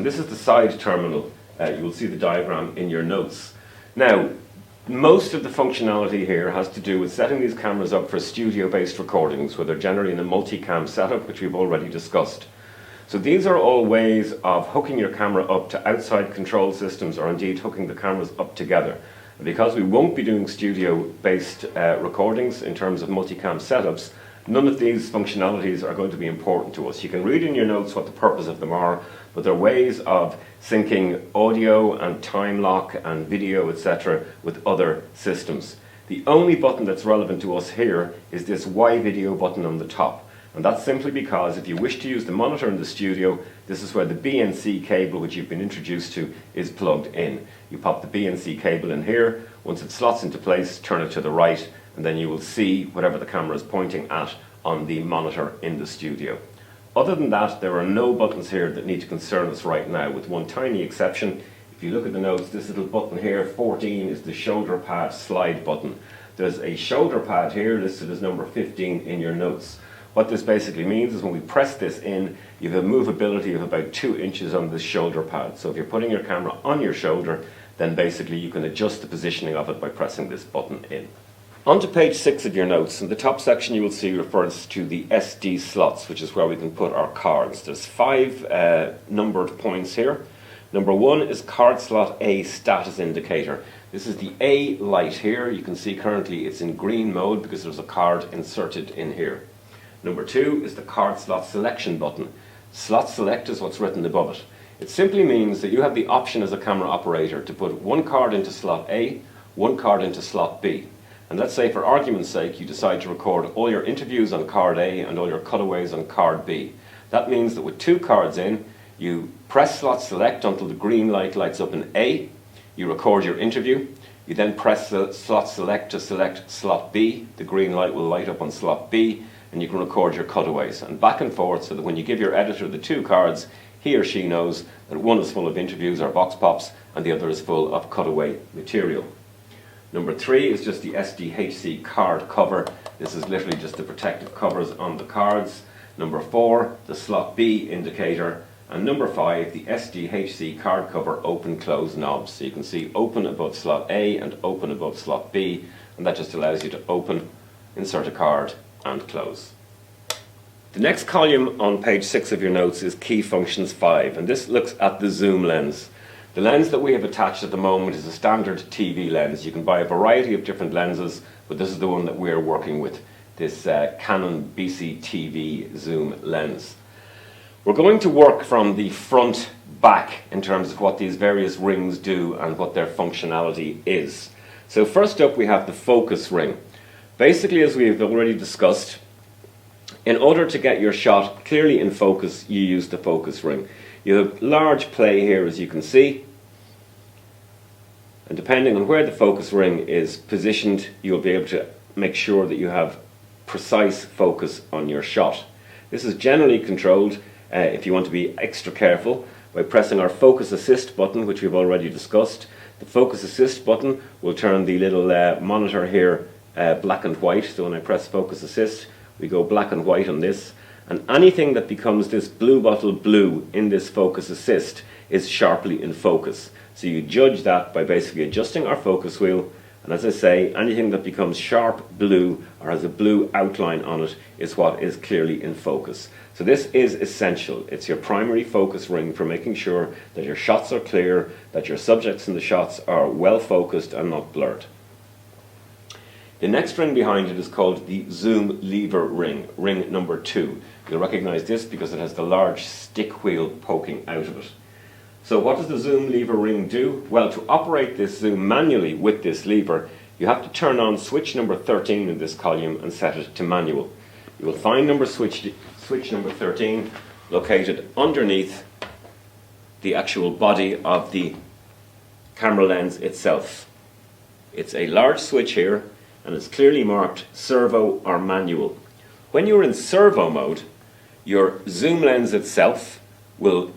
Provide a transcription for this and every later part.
this is the side terminal. You will see the diagram in your notes. Now, most of the functionality here has to do with setting these cameras up for studio-based recordings, where they're generally in a multicam setup, which we've already discussed. So these are all ways of hooking your camera up to outside control systems, or indeed hooking the cameras up together. And because we won't be doing studio-based recordings in terms of multicam setups, none of these functionalities are going to be important to us. You can read in your notes what the purpose of them are, but they're ways of syncing audio and time lock and video, etc., with other systems. The only button that's relevant to us here is this Y video button on the top. And that's simply because if you wish to use the monitor in the studio, this is where the BNC cable, which you've been introduced to, is plugged in. You pop the BNC cable in here. Once it slots into place, turn it to the right, and then you will see whatever the camera is pointing at on the monitor in the studio. Other than that, there are no buttons here that need to concern us right now, with one tiny exception. If you look at the notes, this little button here, 14, is the shoulder pad slide button. There's a shoulder pad here listed as number 15 in your notes. What this basically means is when we press this in, you have a movability of about 2 inches on this shoulder pad. So if you're putting your camera on your shoulder, then basically you can adjust the positioning of it by pressing this button in. On to page 6 of your notes, in the top section you will see refers to the SD slots, which is where we can put our cards. There's 5 numbered points here. Number 1 is card slot A status indicator. This is the A light here. You can see currently it's in green mode because there's a card inserted in here. Number 2 is the card slot selection button. Slot select is what's written above it. It simply means that you have the option as a camera operator to put one card into slot A, one card into slot B. And let's say for argument's sake you decide to record all your interviews on card A and all your cutaways on card B. That means that with 2 cards in, you press slot select until the green light lights up in A, you record your interview, you then press the slot select to select slot B, the green light will light up on slot B, and you can record your cutaways, and back and forth, so that when you give your editor the 2 cards, he or she knows that one is full of interviews or vox pops and the other is full of cutaway material. Number 3 is just the SDHC card cover. This is literally just the protective covers on the cards. Number 4, the slot B indicator. And number 5, the SDHC card cover open close knobs. So you can see open above slot A and open above slot B, and that just allows you to open, insert a card, and close. The next column on page 6 of your notes is Key Functions 5, and this looks at the zoom lens. The lens that we have attached at the moment is a standard TV lens. You can buy a variety of different lenses, but this is the one that we're working with, this Canon BC-TV zoom lens. We're going to work from the front back in terms of what these various rings do and what their functionality is. So first up we have the focus ring. Basically, as we've already discussed, in order to get your shot clearly in focus, you use the focus ring. You have large play here, as you can see, and depending on where the focus ring is positioned, you'll be able to make sure that you have precise focus on your shot. This is generally controlled, if you want to be extra careful, by pressing our focus assist button, which we've already discussed. The focus assist button will turn the little monitor here black and white. So when I press focus assist, we go black and white on this, and anything that becomes this blue bottle blue in this focus assist is sharply in focus. So you judge that by basically adjusting our focus wheel, and as I say, anything that becomes sharp blue or has a blue outline on it is what is clearly in focus. So this is essential. It's your primary focus ring for making sure that your shots are clear, that your subjects in the shots are well focused and not blurred. The next ring behind it is called the zoom lever ring, ring number 2. You'll recognize this because it has the large stick wheel poking out of it. So what does the zoom lever ring do? Well, to operate this zoom manually with this lever, you have to turn on switch number 13 in this column and set it to manual. You will find switch number 13 located underneath the actual body of the camera lens itself. It's a large switch here, and it's clearly marked servo or manual. When you're in servo mode, your zoom lens itself will,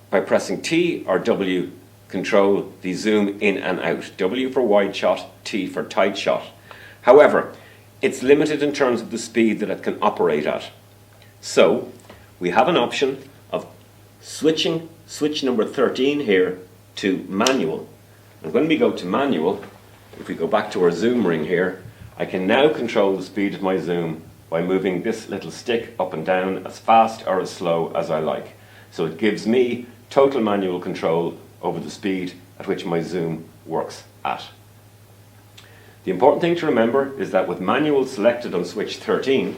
by pressing T or W, control the zoom in and out. W for wide shot, T for tight shot. However, it's limited in terms of the speed that it can operate at. So, we have an option of switching switch number 13 here to manual. And when we go to manual, if we go back to our zoom ring here, I can now control the speed of my zoom by moving this little stick up and down as fast or as slow as I like. So it gives me total manual control over the speed at which my zoom works at. The important thing to remember is that with manual selected on switch 13,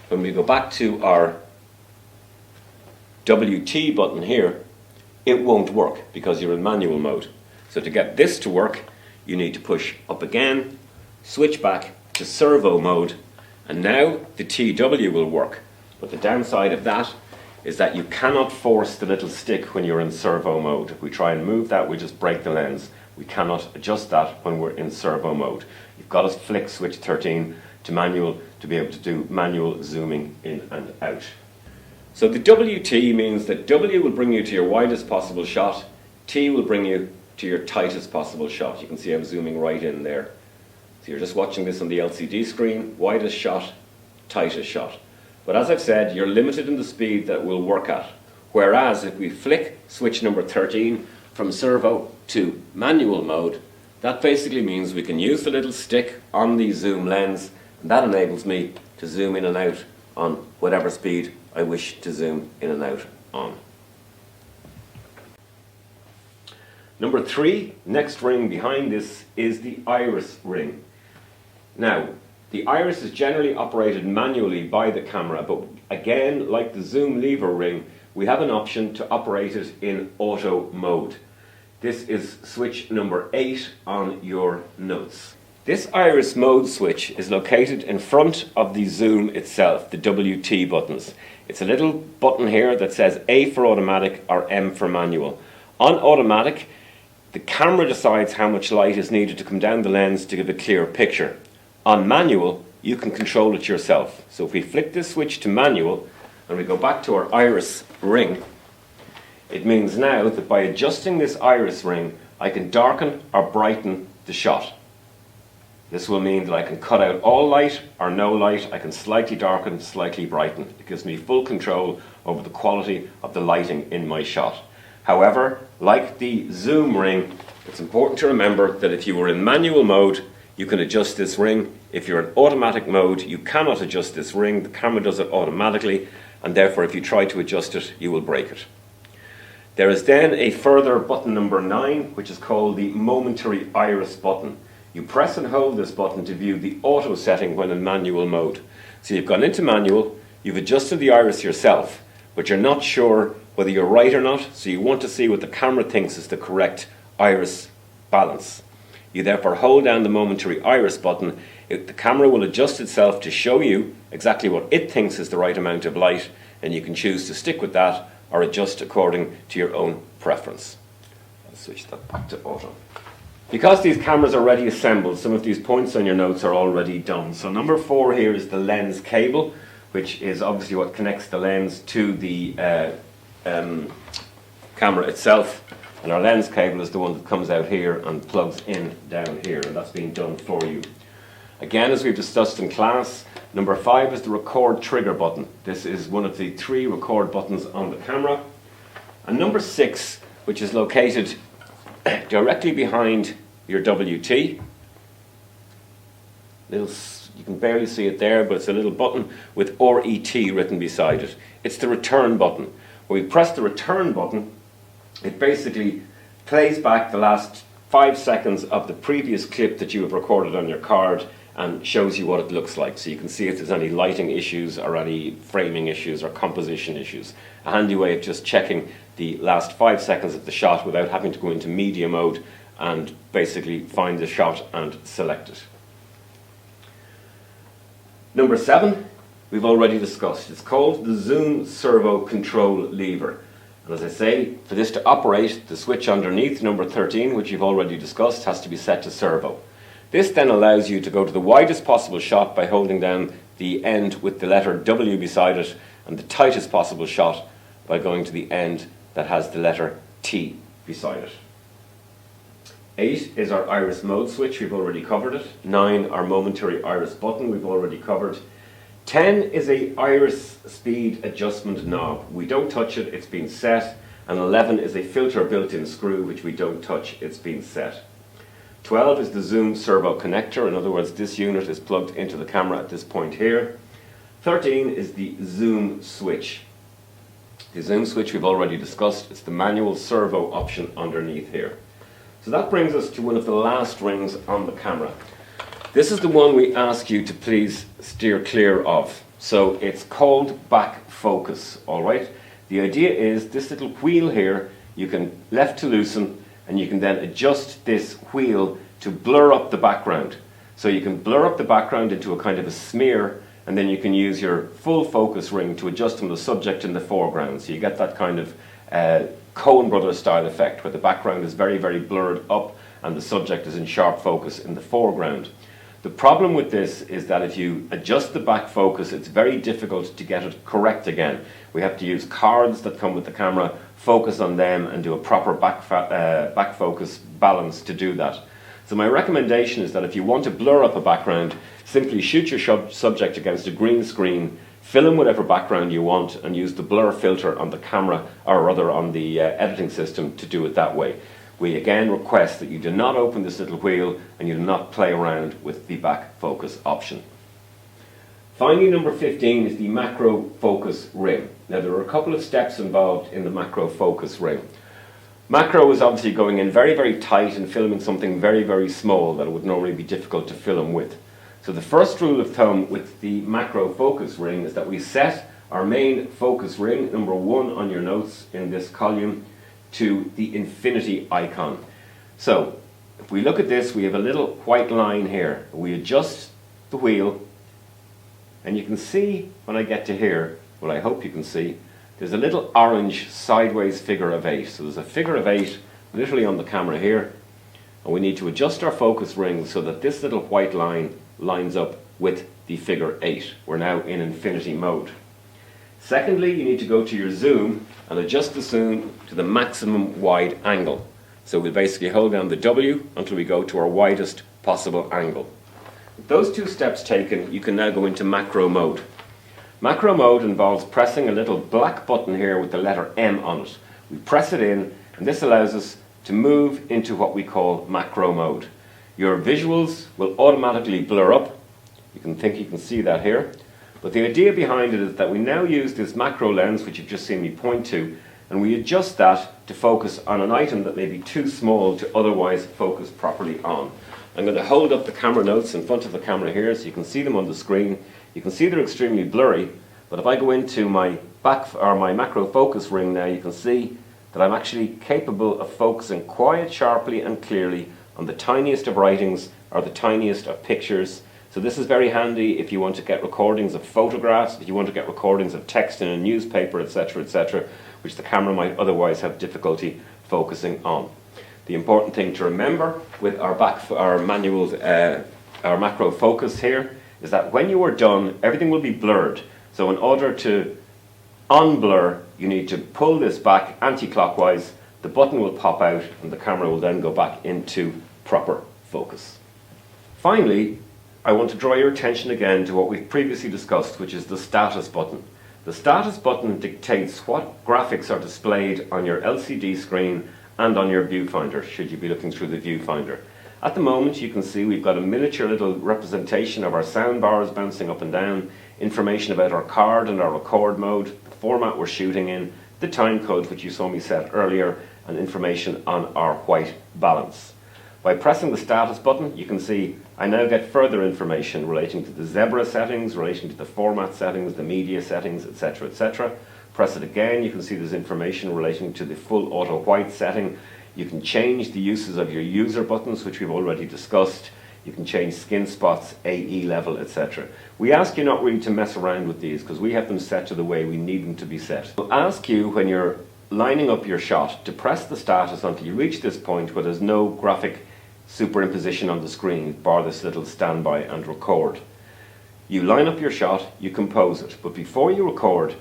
when we go back to our WT button here, it won't work because you're in manual mode. So to get this to work, you need to push up again, switch back to servo mode, and now the TW will work. But the downside of that is that you cannot force the little stick when you're in servo mode. If we try and move that, we just break the lens. We cannot adjust that when we're in servo mode. You've got to flick switch 13 to manual to be able to do manual zooming in and out. So the WT means that W will bring you to your widest possible shot, T will bring you to your tightest possible shot. You can see I'm zooming right in there. So you're just watching this on the LCD screen, widest shot, tightest shot. But as I've said, you're limited in the speed that we'll work at. Whereas if we flick switch number 13 from servo to manual mode, that basically means we can use the little stick on the zoom lens, and that enables me to zoom in and out on whatever speed I wish to zoom in and out on. Number 3, next ring behind this is the iris ring. Now, the iris is generally operated manually by the camera, but again, like the zoom lever ring, we have an option to operate it in auto mode. This is switch number 8 on your notes. This iris mode switch is located in front of the zoom itself, the WT buttons. It's a little button here that says A for automatic or M for manual. On automatic, the camera decides how much light is needed to come down the lens to give a clear picture. On manual, you can control it yourself. So if we flick this switch to manual and we go back to our iris ring, it means now that by adjusting this iris ring, I can darken or brighten the shot. This will mean that I can cut out all light or no light. I can slightly darken, slightly brighten. It gives me full control over the quality of the lighting in my shot. However, like the zoom ring, it's important to remember that if you were in manual mode, you can adjust this ring. If you're in automatic mode, you cannot adjust this ring. The camera does it automatically, and therefore if you try to adjust it, you will break it. There is then a further button number 9, which is called the momentary iris button. You press and hold this button to view the auto setting when in manual mode. So you've gone into manual, you've adjusted the iris yourself, but you're not sure whether you're right or not, so you want to see what the camera thinks is the correct iris balance. You therefore hold down the momentary iris button. The camera will adjust itself to show you exactly what it thinks is the right amount of light, and you can choose to stick with that or adjust according to your own preference. I'll switch that back to auto. Because these cameras are already assembled, some of these points on your notes are already done. So number 4 here is the lens cable, which is obviously what connects the lens to the camera itself. And our lens cable is the one that comes out here and plugs in down here, and that's been done for you. Again, as we've discussed in class, number 5 is the record trigger button. This is one of the 3 record buttons on the camera. And number 6, which is located directly behind your WT. You can barely see it there, but it's a little button with RET written beside it. It's the return button. When we press the return button, it basically plays back the last 5 seconds of the previous clip that you have recorded on your card and shows you what it looks like. So you can see if there's any lighting issues or any framing issues or composition issues. A handy way of just checking the last 5 seconds of the shot without having to go into media mode and basically find the shot and select it. Number 7, we've already discussed. It's called the zoom servo control lever. And as I say, for this to operate, the switch underneath number 13, which you've already discussed, has to be set to servo. This then allows you to go to the widest possible shot by holding down the end with the letter W beside it, and the tightest possible shot by going to the end that has the letter T beside it. 8 is our iris mode switch, we've already covered it. 9, our momentary iris button, we've already covered. 10 is a iris speed adjustment knob. We don't touch it, it's been set. And 11 is a filter built-in screw, which we don't touch, it's been set. 12 is the zoom servo connector. In other words, this unit is plugged into the camera at this point here. 13 is the zoom switch. The zoom switch we've already discussed. It's the manual servo option underneath here. So that brings us to one of the last rings on the camera. This is the one we ask you to please steer clear of. So it's called back focus, all right? The idea is this little wheel here, you can left to loosen, and you can then adjust this wheel to blur up the background. So you can blur up the background into a kind of a smear, and then you can use your full focus ring to adjust on the subject in the foreground. So you get that kind of Coen Brothers style effect where the background is very, very blurred up and the subject is in sharp focus in the foreground. The problem with this is that if you adjust the back focus, it's very difficult to get it correct again. We have to use cards that come with the camera, focus on them and do a proper back focus balance to do that. So my recommendation is that if you want to blur up a background, simply shoot your subject against a green screen, fill in whatever background you want and use the blur filter on the camera, or rather on the editing system, to do it that way. We again request that you do not open this little wheel and you do not play around with the back focus option. Finally, number 15 is the macro focus ring. Now there are a couple of steps involved in the macro focus ring. Macro is obviously going in very, very tight and filming something very, very small that it would normally be difficult to film with. So the first rule of thumb with the macro focus ring is that we set our main focus ring, number 1 on your notes in this column, to the infinity icon. So if we look at this, we have a little white line here. We adjust the wheel and you can see when I get to here, well, I hope you can see, there's a little orange sideways figure of 8. So there's a figure of 8 literally on the camera here, and we need to adjust our focus ring so that this little white line lines up with the figure 8. We're now in infinity mode. Secondly, you need to go to your zoom and adjust the zoom to the maximum wide angle. So we'll basically hold down the W until we go to our widest possible angle. With those two steps taken, you can now go into macro mode. Macro mode involves pressing a little black button here with the letter M on it. We press it in and this allows us to move into what we call macro mode. Your visuals will automatically blur up. You can see that here. But the idea behind it is that we now use this macro lens, which you've just seen me point to, and we adjust that to focus on an item that may be too small to otherwise focus properly on. I'm going to hold up the camera notes in front of the camera here so you can see them on the screen. You can see they're extremely blurry, but if I go into my macro focus ring now, you can see that I'm actually capable of focusing quite sharply and clearly on the tiniest of writings or the tiniest of pictures. So this is very handy if you want to get recordings of photographs, if you want to get recordings of text in a newspaper, etc., which the camera might otherwise have difficulty focusing on. The important thing to remember with our macro focus here is that when you are done, everything will be blurred. So in order to unblur, you need to pull this back anti-clockwise, the button will pop out and the camera will then go back into proper focus. Finally, I want to draw your attention again to what we've previously discussed, which is the status button. The status button dictates what graphics are displayed on your LCD screen and on your viewfinder, should you be looking through the viewfinder. At the moment, you can see we've got a miniature little representation of our sound bars bouncing up and down, information about our card and our record mode, the format we're shooting in, the time code which you saw me set earlier, and information on our white balance. By pressing the status button, you can see I now get further information relating to the zebra settings, relating to the format settings, the media settings, etc. Press it again, you can see there's information relating to the full auto white setting. You can change the uses of your user buttons, which we've already discussed. You can change skin spots, AE level, etc. We ask you not really to mess around with these because we have them set to the way we need them to be set. We'll ask you when you're lining up your shot to press the status until you reach this point where there's no graphic superimposition on the screen, bar this little standby and record. You line up your shot, you compose it, but before you record,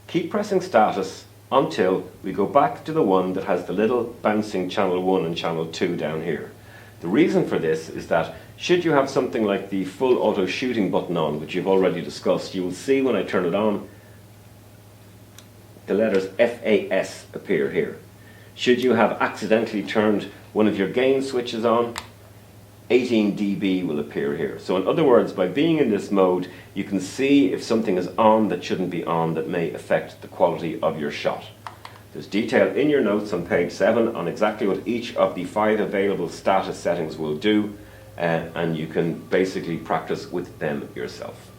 keep pressing status until we go back to the one that has the little bouncing channel 1 and channel 2 down here. The The reason for this is that should you have something like the full auto shooting button on, which you've already discussed, you will see when I turn it on, the letters FAS appear here. Should you have accidentally turned one of your gain switches on, 18 dB will appear here. So in other words, by being in this mode, you can see if something is on that shouldn't be on that may affect the quality of your shot. There's detail in your notes on page 7 on exactly what each of the 5 available status settings will do, and you can basically practice with them yourself.